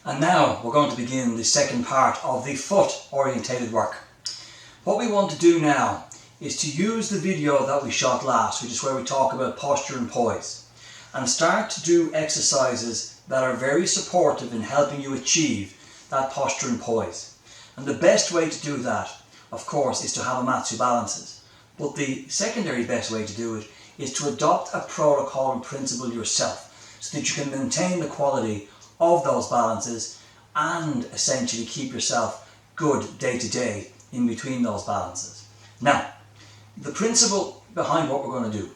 And now we're going to begin the second part of the foot orientated work. What we want to do now is to use the video that we shot last, which is where we talk about posture and poise, and start to do exercises that are very supportive in helping you achieve that posture and poise. And the best way to do that, of course, is to have Amatsu balances. But the secondary best way to do it is to adopt a protocol and principle yourself so that you can maintain the quality of those balances and essentially keep yourself good day to day in between those balances. Now, the principle behind what we're going to do.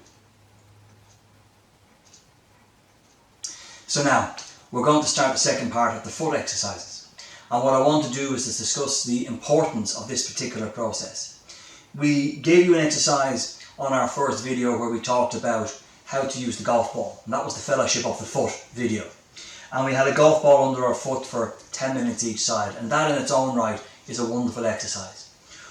So now, we're going to start the second part of the foot exercises. And what I want to do is to discuss the importance of this particular process. We gave you an exercise on our first video where we talked about how to use the golf ball. And that was the Fellowship of the Foot video. And we had a golf ball under our foot for 10 minutes each side. And that in its own right is a wonderful exercise.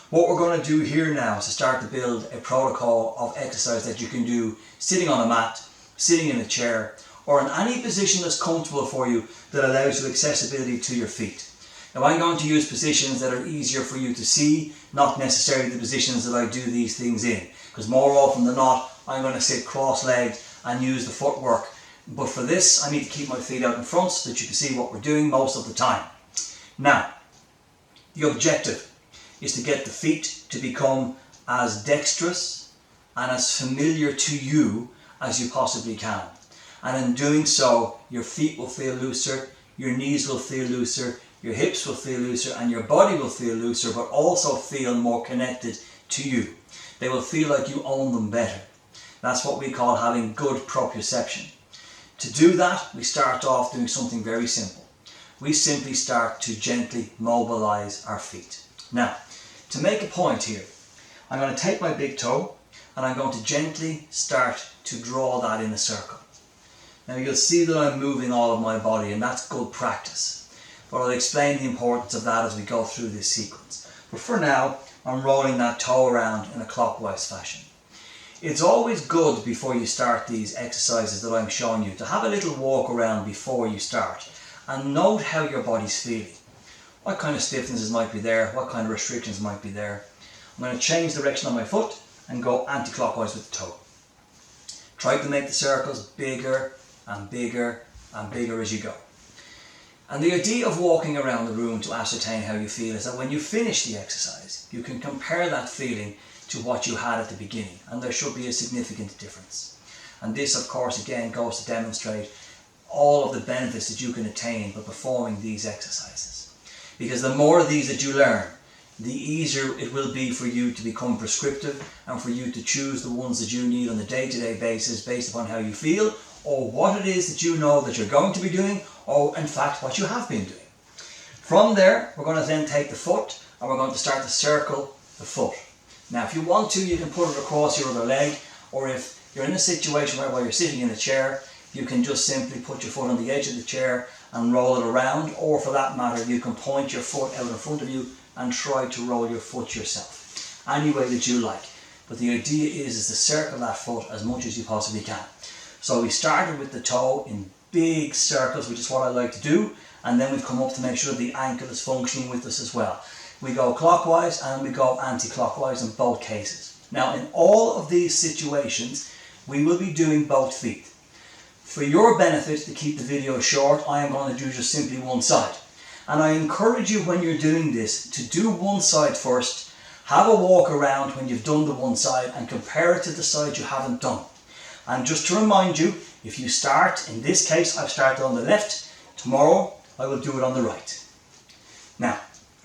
What we're going to do here now is to start to build a protocol of exercise that you can do sitting on a mat, sitting in a chair, or in any position that's comfortable for you that allows you accessibility to your feet. Now I'm going to use positions that are easier for you to see, not necessarily the positions that I do these things in, because more often than not I'm going to sit cross-legged and use the footwork. But for this I need to keep my feet out in front so that you can see what we're doing most of the time. Now, the objective is to get the feet to become as dexterous and as familiar to you as you possibly can. And in doing so, your feet will feel looser, your knees will feel looser, your hips will feel looser, and your body will feel looser, but also feel more connected to you. They will feel like you own them better. That's what we call having good proprioception. To do that, we start off doing something very simple. We simply start to gently mobilize our feet. Now, to make a point here, I'm going to take my big toe and I'm going to gently start to draw that in a circle. Now you'll see that I'm moving all of my body, and that's good practice. But I'll explain the importance of that as we go through this sequence. But for now, I'm rolling that toe around in a clockwise fashion. It's always good before you start these exercises that I'm showing you to have a little walk around before you start and note how your body's feeling. What kind of stiffnesses might be there, what kind of restrictions might be there. I'm going to change the direction of my foot and go anti-clockwise with the toe. Try to make the circles bigger and bigger and bigger as you go. And the idea of walking around the room to ascertain how you feel is that when you finish the exercise, you can compare that feeling to what you had at the beginning, and there should be a significant difference. And this, of course, again goes to demonstrate all of the benefits that you can attain by performing these exercises. Because the more of these that you learn, the easier it will be for you to become prescriptive and for you to choose the ones that you need on a day-to-day basis based upon how you feel, or what it is that you know that you're going to be doing, or in fact what you have been doing. From there, we're going to then take the foot and we're going to start to circle the foot. Now if you want to, you can put it across your other leg, or if you're in a situation where while you're sitting in a chair, you can just simply put your foot on the edge of the chair and roll it around, or for that matter, you can point your foot out in front of you and try to roll your foot yourself. Any way that you like. But the idea is to circle that foot as much as you possibly can. So we started with the toe in big circles, which is what I like to do, and then we've come up to make sure the ankle is functioning with us as well. We go clockwise and we go anti-clockwise in both cases. Now in all of these situations, we will be doing both feet. For your benefit, to keep the video short, I am going to do just simply one side. And I encourage you when you're doing this to do one side first, have a walk around when you've done the one side and compare it to the side you haven't done. And just to remind you, if you start, in this case I've started on the left, tomorrow I will do it on the right. Now,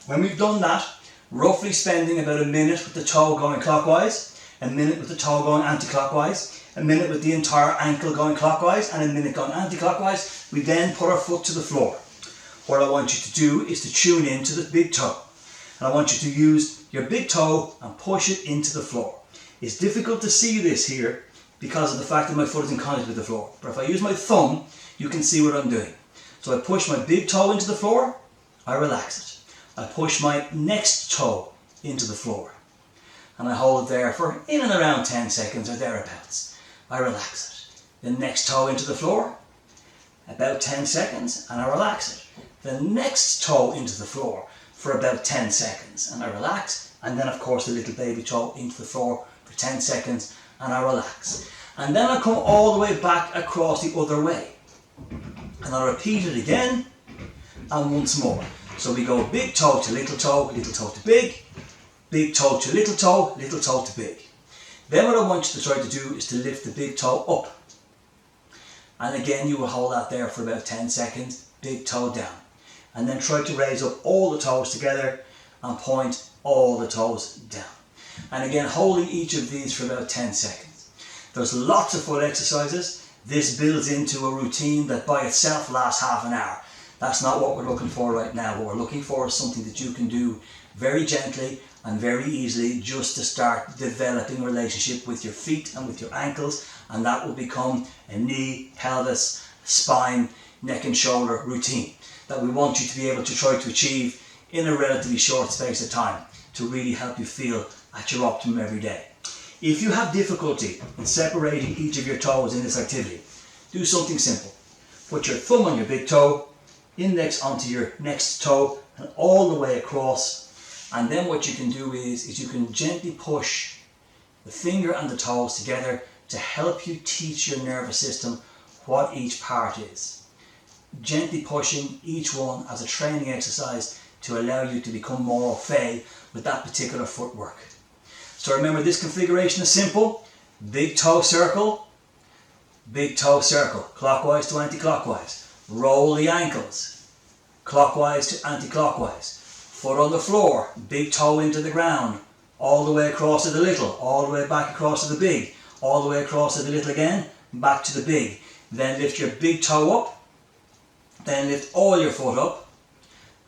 when we've done that, roughly spending about a minute with the toe going clockwise, a minute with the toe going anti-clockwise, a minute with the entire ankle going clockwise, and a minute going anti-clockwise, we then put our foot to the floor. What I want you to do is to tune in to the big toe. And I want you to use your big toe and push it into the floor. It's difficult to see this here because of the fact that my foot is in contact with the floor. But if I use my thumb, you can see what I'm doing. So I push my big toe into the floor, I relax it. I push my next toe into the floor. And I hold it there for in and around 10 seconds or thereabouts. I relax it. The next toe into the floor, about 10 seconds, and I relax it. the next toe into the floor for about 10 seconds and I relax, and then of course the little baby toe into the floor for 10 seconds and I relax. And then I come all the way back across the other way. And I repeat it again and once more. So we go big toe to little toe to big toe to little toe to big. Then what I want you to try to do is to lift the big toe up. And again you will hold that there for about 10 seconds, big toe down. And then try to raise up all the toes together and point all the toes down. And again holding each of these for about 10 seconds. There's lots of foot exercises. This builds into a routine that by itself lasts half an hour. That's not what we're looking for right now. What we're looking for is something that you can do very gently and very easily, just to start developing a relationship with your feet and with your ankles, and that will become a knee, pelvis, spine, neck and shoulder routine that we want you to be able to try to achieve in a relatively short space of time to really help you feel at your optimum every day. If you have difficulty in separating each of your toes in this activity, do something simple. Put your thumb on your big toe, index onto your next toe and all the way across, and then what you can do is you can gently push the finger and the toes together to help you teach your nervous system what each part is. Gently pushing each one as a training exercise to allow you to become more au fait with that particular footwork. So remember, this configuration is simple. Big toe circle, clockwise to anti-clockwise. Roll the ankles, clockwise to anti-clockwise. Foot on the floor, big toe into the ground, all the way across to the little, all the way back across to the big, all the way across to the little again, back to the big. Then lift your big toe up, then lift all your foot up,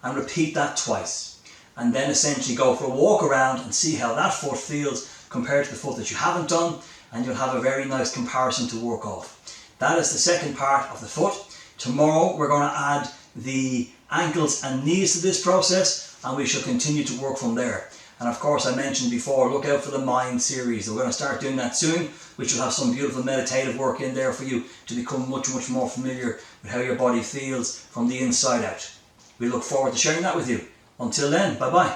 and repeat that twice. And then essentially go for a walk around and see how that foot feels compared to the foot that you haven't done, and you'll have a very nice comparison to work off. That is the second part of the foot. Tomorrow we're going to add the ankles and knees to this process, and we shall continue to work from there. And of course, I mentioned before, look out for the Mind series. We're going to start doing that soon, which will have some beautiful meditative work in there for you to become much more familiar with how your body feels from the inside out. We look forward to sharing that with you. Until then, bye bye.